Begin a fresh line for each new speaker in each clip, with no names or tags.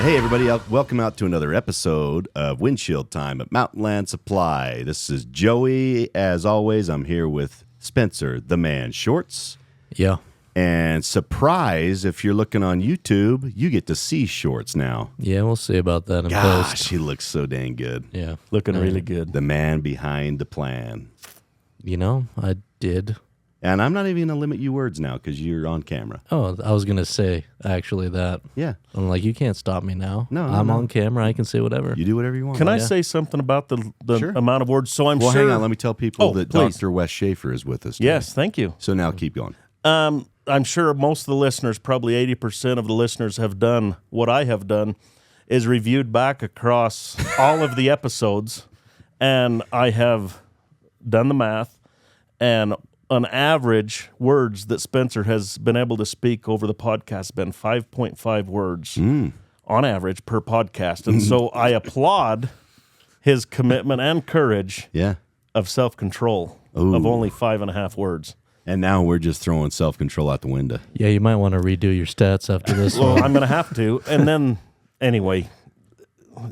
Hey, everybody, welcome out to another episode of Windshield Time at Mountain Land Supply. This is Joey. As always, I'm here with Spencer, the man Shorts.
Yeah.
And surprise, if you're looking on YouTube, you get to see Shorts now.
Yeah, we'll see about that in
Gosh,
post.
he looks so dang good.
Yeah.
Looking really good.
The man behind the plan.
You know, I did.
And I'm not even going to limit you words now because you're on camera.
Oh, I was going to say, actually, that.
Yeah.
I'm like, you can't stop me now.
No,
I'm
no.
on camera. I can say whatever.
You do whatever you want.
Can I
yeah.
say something about the
Sure.
amount of words? So I'm
Well,
sure.
hang on. Let me tell people that
please.
Dr. Wes Shaffer is with us today.
Yes, thank you.
So now keep going.
I'm sure most of the listeners, probably 80% of the listeners, have done what I have done, is reviewed back across all of the episodes, and I have done the math, and on average, words that Spencer has been able to speak over the podcast have been 5.5 words on average per podcast. And so I applaud his commitment and courage
Yeah.
of self-control
Ooh.
of only 5.5 words.
And now we're just throwing self-control out the window.
Yeah, you might want to redo your stats after this
Well,
one.
I'm going to have to. And then, anyway,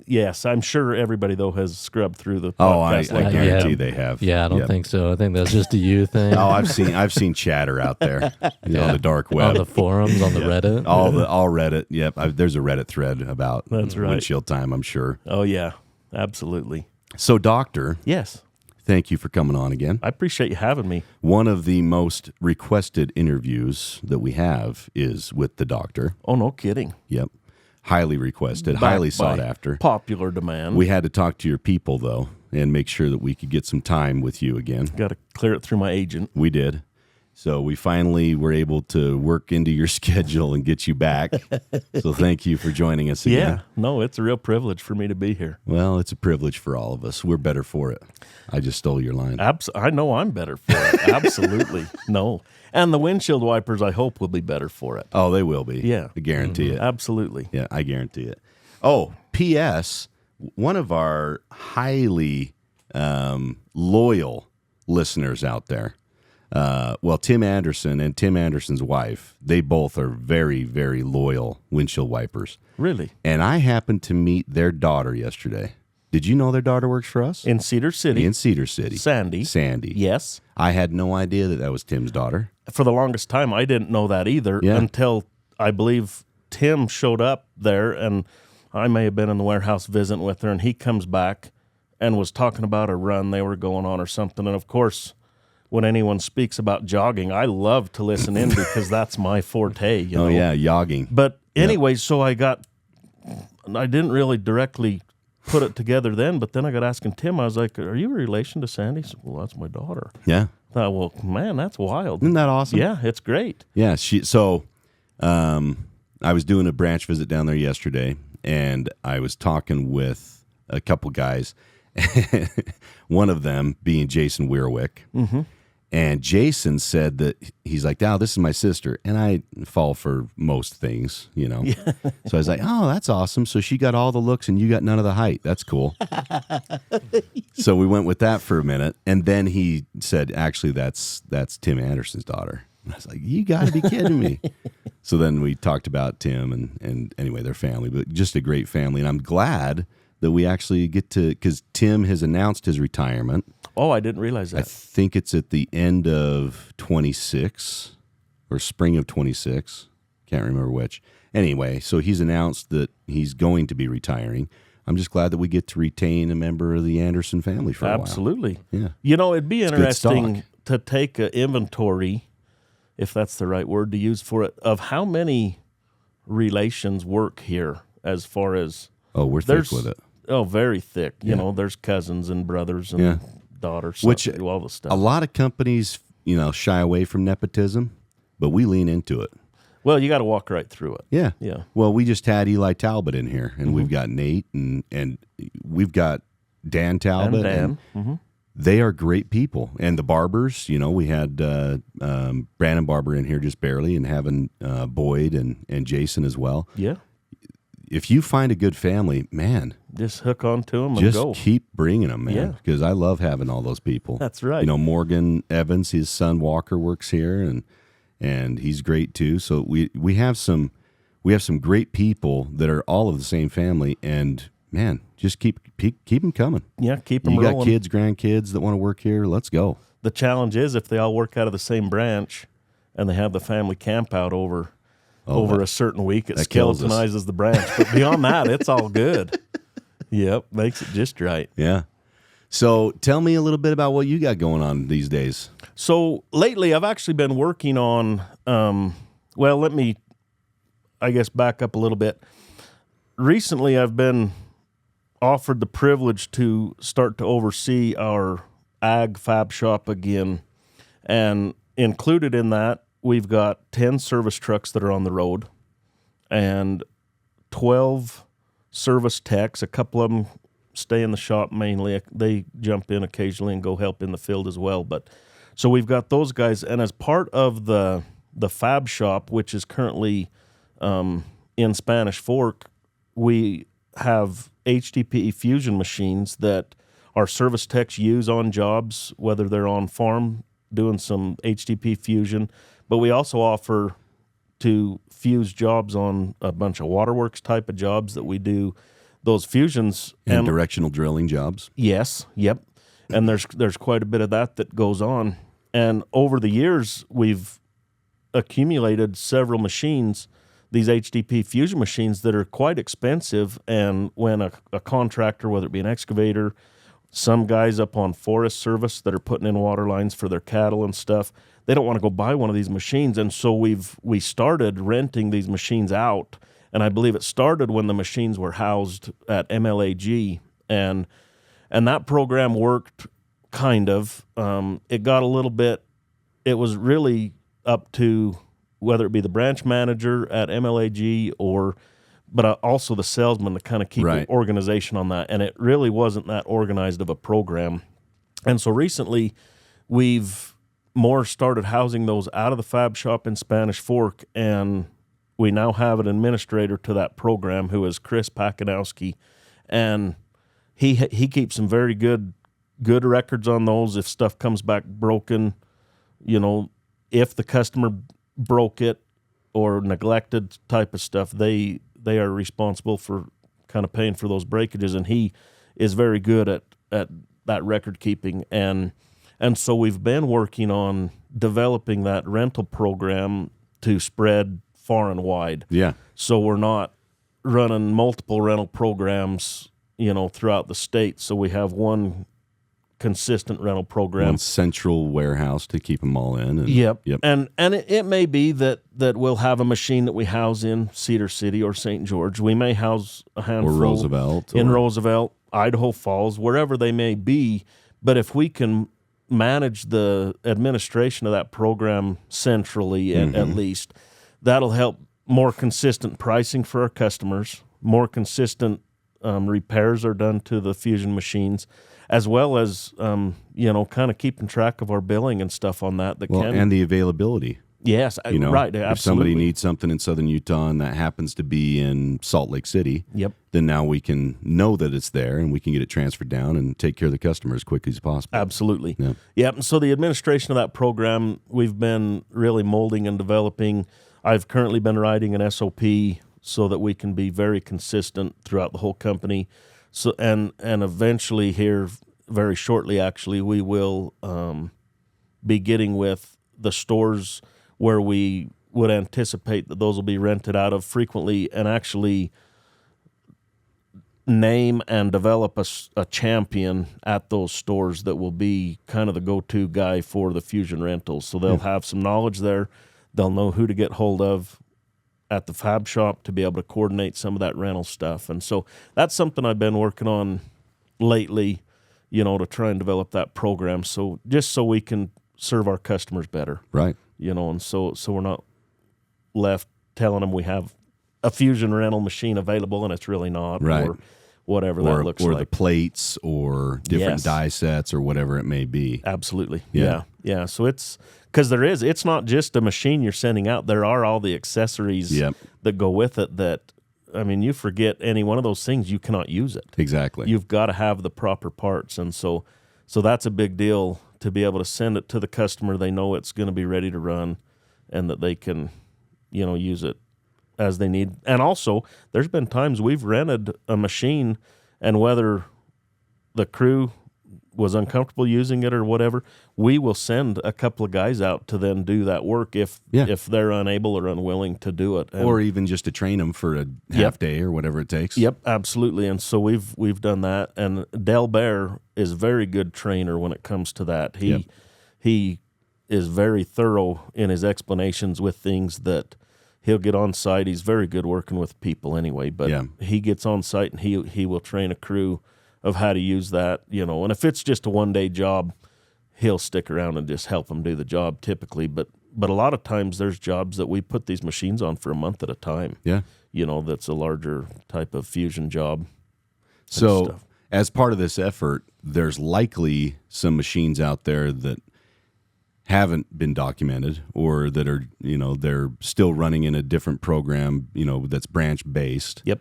yes, I'm sure everybody, though, has scrubbed through the
Oh, I
podcast. like
guarantee
yeah.
they have.
Yeah, I don't
Yep.
think so. I think that's just a you thing.
Oh, I've seen chatter out there on the dark
On
web.
the forums, on the Reddit.
all Reddit. Yep, there's a Reddit thread about
That's right.
Windshield Time, I'm sure.
Oh, yeah, absolutely.
So, Doctor,
Yes,
thank you for coming on again.
I appreciate you having me.
One of the most requested interviews that we have is with the doctor.
Oh, no kidding.
Yep, highly requested, highly
Backed
sought
by
after.
Popular demand.
We had to talk to your people though, and make sure that we could get some time with you again.
Got to clear it through my agent.
We did. So we finally were able to work into your schedule and get you back. So thank you for joining us again.
Yeah, no, it's a real privilege for me to be here.
Well, it's a privilege for all of us. We're better for it. I just stole your line.
I know I'm better for it. Absolutely. No. And the windshield wipers, I hope, will be better for it.
Oh, they will be.
Yeah.
I guarantee it.
Absolutely.
Yeah, I guarantee it. Oh, P.S. One of our highly loyal listeners out there, Tim Anderson and Tim Anderson's wife, they both are very, very loyal windshield wipers.
Really.
And I happened to meet their daughter yesterday. Did you know their daughter works for us?
In Cedar City.
In Cedar City.
Sandy.
Sandy.
Yes.
I had no idea that was Tim's daughter.
For the longest time, I didn't know that either
Yeah.
until I believe Tim showed up there, and I may have been in the warehouse visiting with her, and he comes back and was talking about a run they were going on or something. And of course, when anyone speaks about jogging, I love to listen in because that's my forte. You know?
Oh, yeah, yogging.
But anyway, so I didn't really directly put it together then, but then I got asking Tim, I was like, are you a relation to Sandy? He said, well, that's my daughter.
Yeah.
I thought, well, man, that's wild.
Isn't that awesome?
Yeah, it's great.
Yeah. I was doing a branch visit down there yesterday, and I was talking with a couple guys, one of them being Jason Weirwick. Mm-hmm. And Jason said that he's like, "Now this is my sister," and I fall for most things, you know. Yeah. So I was like, "Oh, that's awesome." So she got all the looks, and you got none of the height. That's cool. So we went with that for a minute, and then he said, "Actually, that's Tim Anderson's daughter." And I was like, "You got to be kidding me!" So then we talked about Tim and anyway their family, but just a great family, and I'm glad that we actually get to, because Tim has announced his retirement.
Oh, I didn't realize
I
that.
think it's at the end of 26 or spring of 26. Can't remember which. Anyway, so he's announced that he's going to be retiring. I'm just glad that we get to retain a member of the Anderson family for a while.
Absolutely.
Yeah.
You know, it'd be
good
interesting
stock.
to take an inventory, if that's the right word to use for it, of how many relations work here as far as...
Oh, we're thick with it.
Oh, very thick.
Yeah.
You know, there's cousins and brothers and
Yeah.
daughters.
Which
all the stuff.
a lot of companies, shy away from nepotism, but we lean into it.
Well, you got to walk right through it.
Yeah.
Yeah.
Well, we just had Eli Talbot in here, and we've got Nate, and we've got Dan Talbot.
And Dan.
They are great people. And the Barbers, we had Brandon Barber in here just barely, and having Boyd and Jason as well.
Yeah.
If you find a good family, man,
Just hook on to them and
just
go.
keep bringing them, man,
Yeah.
because I love having all those people.
That's right.
Morgan Evans, his son Walker works here, and he's great too. So we have some we have some great people that are all of the same family, and man, just keep them coming.
Yeah, keep them
You
rolling.
got kids, grandkids that want to work here. Let's go.
The challenge is if they all work out of the same branch and they have the family camp out over a certain week, it skeletonizes the branch. But beyond that, it's all good. Yep, makes it just right.
Yeah. So tell me a little bit about what you got going on these days.
So lately, I've actually been working on, let me, I guess, back up a little bit. Recently, I've been offered the privilege to start to oversee our ag fab shop again. And included in that, we've got 10 service trucks that are on the road and 12 service techs. A couple of them stay in the shop mainly. They jump in occasionally and go help in the field as well. But so we've got those guys. And as part of the fab shop, which is currently in Spanish Fork, we have HDPE fusion machines that our service techs use on jobs, whether they're on farm doing some HDPE fusion. But we also offer to fuse jobs on a bunch of waterworks type of jobs that we do those fusions.
And directional drilling jobs.
Yes, yep. And there's quite a bit of that goes on. And over the years, we've accumulated several machines, these HDP fusion machines that are quite expensive. And when a contractor, whether it be an excavator, some guys up on Forest Service that are putting in water lines for their cattle and stuff, they don't want to go buy one of these machines. And so we started renting these machines out. And I believe it started when the machines were housed at MLAG. And that program worked kind of. It got a little bit, it was really up to whether it be the branch manager at MLAG but also the salesman to kind of keep an organization on that. And it really wasn't that organized of a program. And so recently we've more started housing those out of the fab shop in Spanish Fork, and we now have an administrator to that program who is Chris Pakanowski, and he keeps some very good records on those. If stuff comes back broken, if the customer broke it or neglected type of stuff, they are responsible for kind of paying for those breakages, and he is very good at that record keeping. And so we've been working on developing that rental program to spread far and wide.
Yeah.
So we're not running multiple rental programs, throughout the state. So we have one consistent rental program.
One central warehouse to keep them all in.
Yep. And it may be that we'll have a machine that we house in Cedar City or St. George. We may house a handful
or Roosevelt.
In Roosevelt, Idaho Falls, wherever they may be. But if we can manage the administration of that program centrally at least, that'll help more consistent pricing for our customers, more consistent repairs are done to the fusion machines, as well as, kind of keeping track of our billing and stuff on that.
And the availability.
Yes, right, absolutely.
If somebody needs something in southern Utah and that happens to be in Salt Lake City, then now we can know that it's there and we can get it transferred down and take care of the customer as quickly as possible.
Absolutely. Yep. So the administration of that program, we've been really molding and developing. I've currently been writing an SOP so that we can be very consistent throughout the whole company. So and eventually here, very shortly actually, we will be getting with the stores where we would anticipate that those will be rented out of frequently, and actually name and develop a champion at those stores that will be kind of the go-to guy for the fusion rentals. So they'll have some knowledge there. They'll know who to get hold of at the fab shop to be able to coordinate some of that rental stuff. And so that's something I've been working on lately, to try and develop that program. So just so we can serve our customers better.
Right.
And so we're not left telling them we have a fusion rental machine available and it's really not, or whatever that looks like.
Or the plates or different die sets or whatever it may be.
Absolutely. Yeah. So it's not just a machine you're sending out. There are all the accessories that go with it that, you forget any one of those things, you cannot use it.
Exactly.
You've got to have the proper parts. And so that's a big deal to be able to send it to the customer. They know it's going to be ready to run and that they can, use it as they need. And also, there's been times we've rented a machine, and whether the crew was uncomfortable using it or whatever, we will send a couple of guys out to then do that work if they're unable or unwilling to do it.
Or even just to train them for a half day or whatever it takes.
Yep, absolutely. And so we've done that. And Del Bear is a very good trainer when it comes to that. He is very thorough in his explanations with things that he'll get on site. He's very good working with people anyway, but he gets on site and he will train a crew of how to use that, and if it's just a one-day job, he'll stick around and just help them do the job typically. But a lot of times there's jobs that we put these machines on for a month at a time. Yeah. That's a larger type of fusion job.
So as part of this effort, there's likely some machines out there that haven't been documented or that are, they're still running in a different program, that's branch-based.
Yep.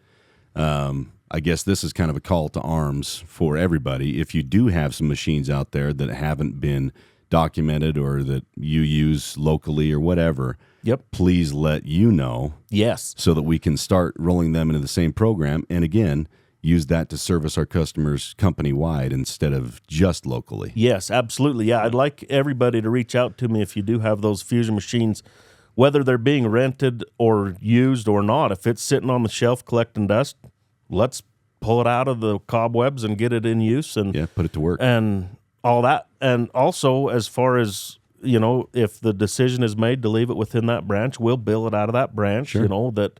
I guess this is kind of a call to arms for everybody. If you do have some machines out there that haven't been documented or that you use locally or whatever, please let you know.
Yes.
So that we can start rolling them into the same program. And again, use that to service our customers company-wide instead of just locally.
Yes, absolutely. Yeah, I'd like everybody to reach out to me if you do have those fusion machines, whether they're being rented or used or not. If it's sitting on the shelf collecting dust, let's pull it out of the cobwebs and get it in use and
put it to work
and all that. And also, as far as if the decision is made to leave it within that branch, we'll bill it out of that branch.
Sure.
That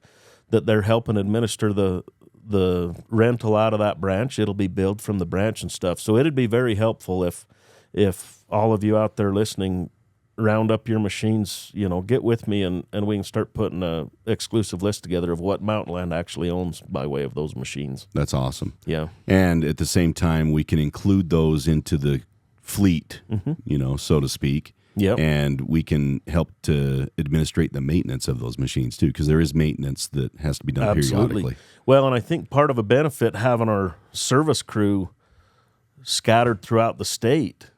they're helping administer the rental out of that branch. It'll be billed from the branch and stuff. So it'd be very helpful if all of you out there listening round up your machines, get with me and we can start putting a exclusive list together of what Mountain Land actually owns by way of those machines.
That's awesome.
Yeah.
And at the same time, we can include those into the fleet, so to speak.
Yeah.
And we can help to administrate the maintenance of those machines too, because there is maintenance that has to be done periodically.
Well, and I think part of a benefit having our service crew scattered throughout the state,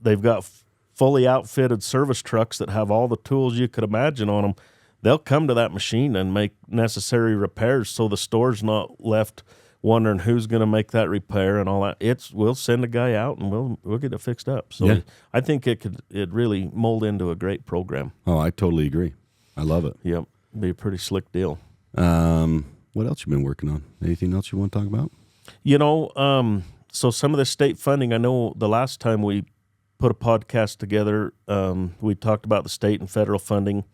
they've got fully outfitted service trucks that have all the tools you could imagine on them. They'll come to that machine and make necessary repairs, so the store's not left wondering who's going to make that repair and all that. We'll send a guy out and we'll get it fixed up. So I think it really mold into a great program.
Oh, I totally agree. I love it.
Yep, be a pretty slick deal.
What else you been working on? Anything else you want to talk about?
So some of the state funding. I know the last time we put a podcast together, we talked about the state and federal funding.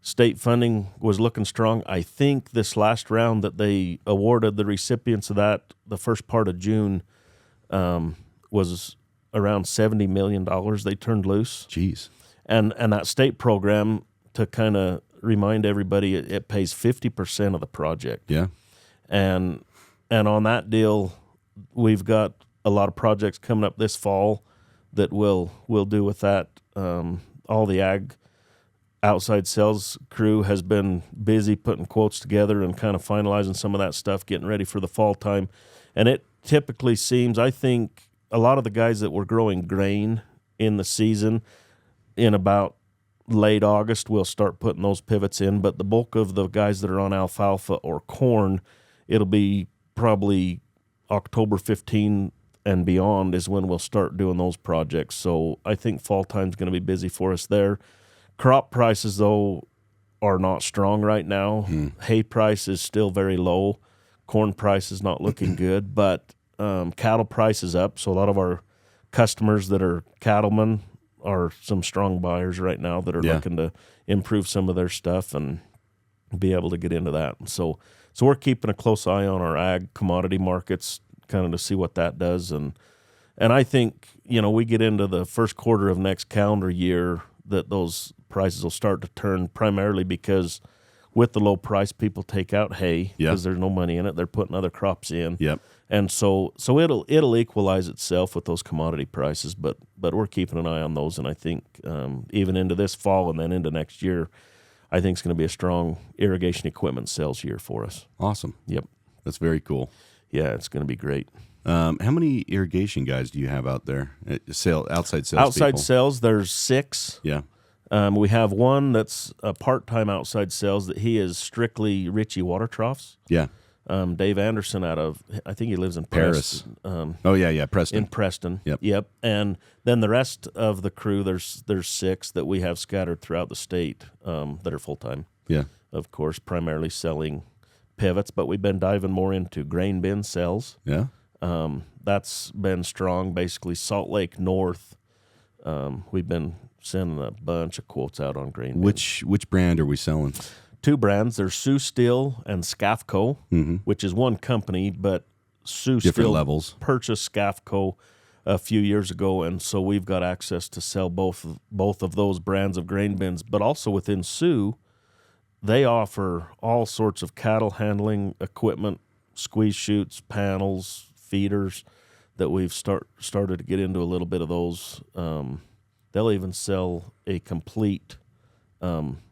State funding was looking strong. I think this last round that they awarded the recipients of that, the first part of June, was around $70 million they turned loose.
Jeez.
And that state program, to kind of remind everybody, it pays 50% of the project.
Yeah.
And on that deal, we've got a lot of projects coming up this fall that we'll do with that. All the ag outside sales crew has been busy putting quotes together and kind of finalizing some of that stuff, getting ready for the fall time. And it typically seems, I think, a lot of the guys that were growing grain in the season, in about late August, we'll start putting those pivots in. But the bulk of the guys that are on alfalfa or corn, it'll be probably October 15 and beyond is when we'll start doing those projects. So I think fall time's going to be busy for us there. Crop prices, though, are not strong right now. Hay price is still very low. Corn price is not looking good, but cattle price is up. So a lot of our customers that are cattlemen are some strong buyers right now that are looking to improve some of their stuff and be able to get into that. So we're keeping a close eye on our ag commodity markets, kind of to see what that does. And I think, we get into the first quarter of next calendar year that those prices will start to turn, primarily because with the low price, people take out hay because there's no money in it. They're putting other crops in.
Yep.
And so it'll equalize itself with those commodity prices, but we're keeping an eye on those. And I think even into this fall and then into next year, I think it's going to be a strong irrigation equipment sales year for us.
Awesome.
Yep.
That's very cool.
Yeah, it's going to be great.
How many irrigation guys do you have out there? Outside sales
Outside
people?
sales, there's 6.
Yeah.
We have one that's a part-time outside sales that he is strictly Ritchie water troughs.
Yeah.
Dave Anderson out of, I think he lives in
Paris.
Preston.
Oh, yeah, Preston.
In Preston.
Yep.
And then the rest of the crew, there's 6 that we have scattered throughout the state that are full-time.
Yeah.
Of course, primarily selling pivots, but we've been diving more into grain bin sales.
Yeah.
That's been strong. Basically, Salt Lake North, we've been sending a bunch of quotes out on grain bins.
Which brand are we selling?
2 brands. There's Sioux Steel and Scafco, which is one company, but Sioux
Different
Steel
levels.
purchased Scafco a few years ago, and so we've got access to sell both of those brands of grain bins. But also within Sioux, they offer all sorts of cattle handling equipment, squeeze chutes, panels, feeders, that we've started to get into a little bit of those. They'll even sell a complete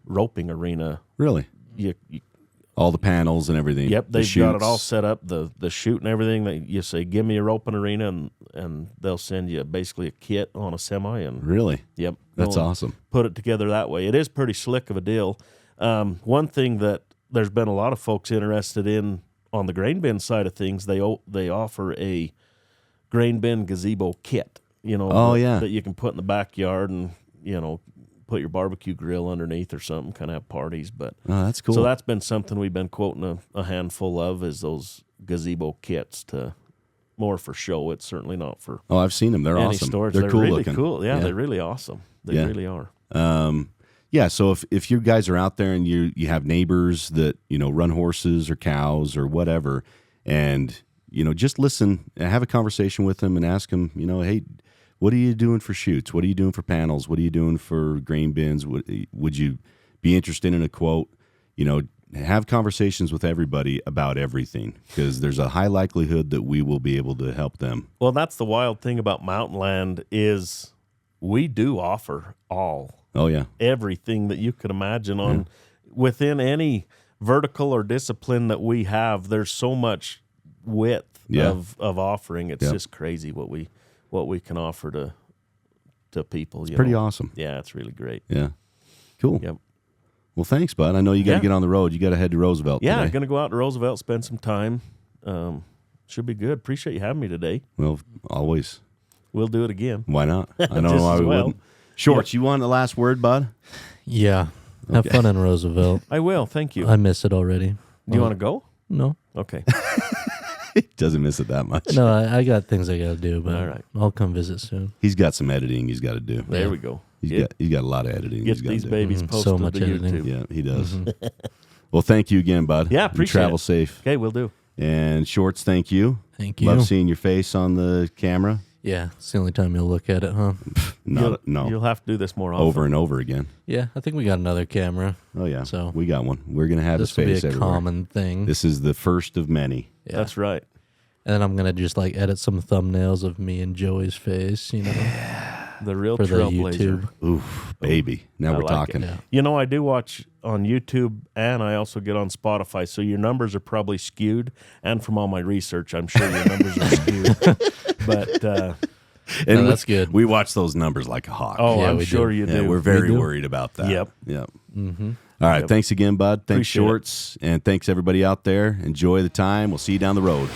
roping arena.
Really? All the panels and everything.
Yep, they've
the
got it all
chutes.
set up, the chute and everything. You say, give me a roping arena, and they'll send you basically a kit on a semi. And
Really?
Yep.
That's
they'll
awesome.
Put it together that way. It is pretty slick of a deal. One thing that there's been a lot of folks interested in on the grain bin side of things, they offer a grain bin gazebo kit, that you can put in the backyard and, put your barbecue grill underneath or something, kind of have parties. But
Oh, that's cool.
so that's been something we've been quoting a handful of, is those gazebo kits, to more for show. It's certainly not for
I've seen them. They're
any
awesome.
storage.
They're cool
really
looking.
cool. Yeah, they're really awesome. They
Yeah.
really are.
Yeah, so if you guys are out there and you have neighbors that, run horses or cows or whatever, and, just listen and have a conversation with them and ask them, hey, what are you doing for chutes? What are you doing for panels? What are you doing for grain bins? Would you be interested in a quote? Have conversations with everybody about everything, because there's a high likelihood that we will be able to help them.
Well, that's the wild thing about Mountain Land, is we do offer
Oh, yeah.
everything that you could imagine within any vertical or discipline that we have. There's so much width of offering. It's just crazy what we can offer to people. It's
Pretty awesome.
Yeah, it's really great.
Yeah. Cool.
Yep.
Well, thanks, bud. I know you got to
Yeah.
get on the road. You got to head to Roosevelt
Yeah, I'm
today.
going to go out to Roosevelt, spend some time. Should be good. Appreciate you having me today.
Well, always.
We'll do it again.
Why not? I don't know
Just
why
as
we
well.
wouldn't. Shorts, you want the last word, bud?
Yeah. Have fun in Roosevelt.
I will. Thank you.
I miss it already.
Do you want to go?
No.
Okay.
He doesn't miss it that much.
No, I got things I got to do, but
All right.
I'll come visit soon.
He's got some editing he's got to do.
There we go.
He's got a lot of editing.
Get
he's gotta
these
do.
babies
So
posted
much
to
editing.
YouTube.
Yeah, he does. Well, thank you again, bud.
Yeah,
And
appreciate
travel
it.
safe.
Okay, we'll do.
And Shorts, thank you.
Thank you.
Love seeing your face on the camera.
Yeah, it's the only time you'll look at it, huh?
No,
You'll have to do this more often.
over and over again.
Yeah, I think we got another camera.
Oh yeah,
So-
we got one. We're gonna have his
This will be
face
a
everywhere.
common thing.
This is the first of many.
Yeah.
That's right.
And then I'm going to just edit some thumbnails of me and Joey's face,
The real
for the
trailblazer.
YouTube.
Oof, baby. Now
I
we're
like
talking.
it.
Yeah. I do watch on YouTube, and I also get on Spotify, so your numbers are probably skewed. And from all my research, I'm sure your numbers are skewed. But,
And
No, that's good.
We watch those numbers like a hawk.
Yeah,
I'm
we
sure
do.
you
Yeah,
do.
we're very
We do.
worried about that.
Yep.
Yep.
Mm-hmm.
All right.
Yep.
Thanks again, bud. Thanks,
Appreciate it.
Shorts. And thanks, everybody out there. Enjoy the time. We'll see you down the road.